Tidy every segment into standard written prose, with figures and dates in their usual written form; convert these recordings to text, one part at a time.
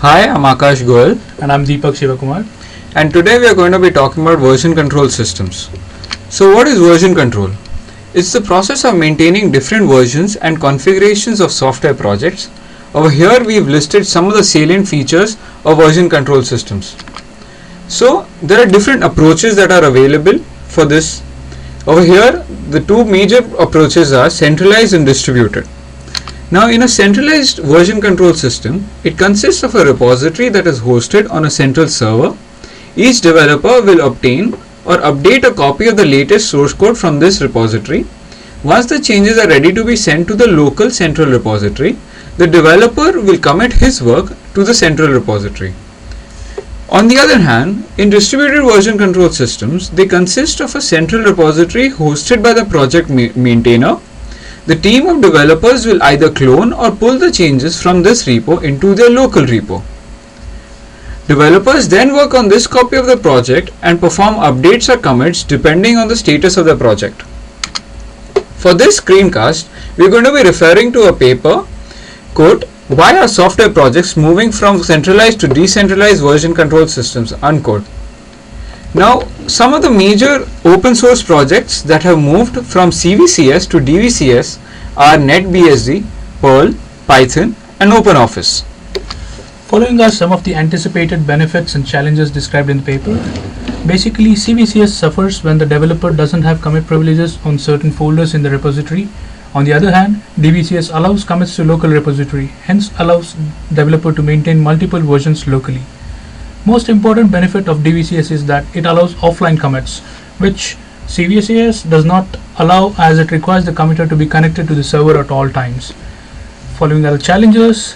Hi, I'm Akash Goel. And I'm Deepak Shivakumar. And today we are going to be talking about version control systems. So what is version control? It's the process of maintaining different versions and configurations of software projects. Over here we've listed some of the salient features of version control systems. So there are different approaches that are available for this. Over here the two major approaches are centralized and distributed. Now in a centralized version control system, it consists of a repository that is hosted on a central server. Each developer will obtain or update a copy of the latest source code from this repository. Once the changes are ready to be sent to the local central repository, the developer will commit his work to the central repository. On the other hand, in distributed version control systems, they consist of a central repository hosted by the project maintainer. The team of developers will either clone or pull the changes from this repo into their local repo. Developers then work on this copy of the project and perform updates or commits depending on the status of the project. For this screencast, we are going to be referring to a paper, quote, "Why are software projects moving from centralized to decentralized version control systems?" unquote. Now, some of the major open source projects that have moved from CVCS to DVCS are NetBSD, Perl, Python, and OpenOffice. Following are some of the anticipated benefits and challenges described in the paper. Basically, CVCS suffers when the developer doesn't have commit privileges on certain folders in the repository. On the other hand, DVCS allows commits to local repository, hence allows developer to maintain multiple versions locally. Most important benefit of DVCS is that it allows offline commits, which CVCS does not allow as it requires the committer to be connected to the server at all times. Following are the challenges.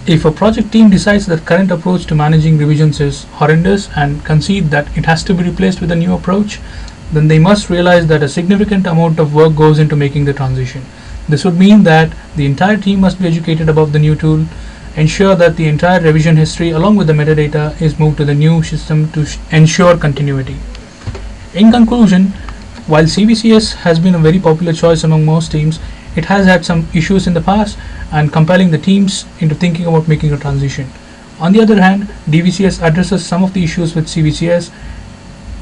If a project team decides that current approach to managing revisions is horrendous and concede that it has to be replaced with a new approach, then they must realize that a significant amount of work goes into making the transition. This would mean that the entire team must be educated about the new tool, ensure that the entire revision history along with the metadata is moved to the new system to ensure continuity. In conclusion, while CVCS has been a very popular choice among most teams, it has had some issues in the past and compelling the teams into thinking about making a transition. On the other hand, DVCS addresses some of the issues with CVCS.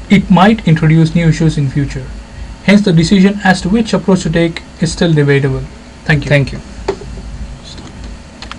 It might introduce new issues in future. Hence, the decision as to which approach to take is still debatable. Thank you. Thank you.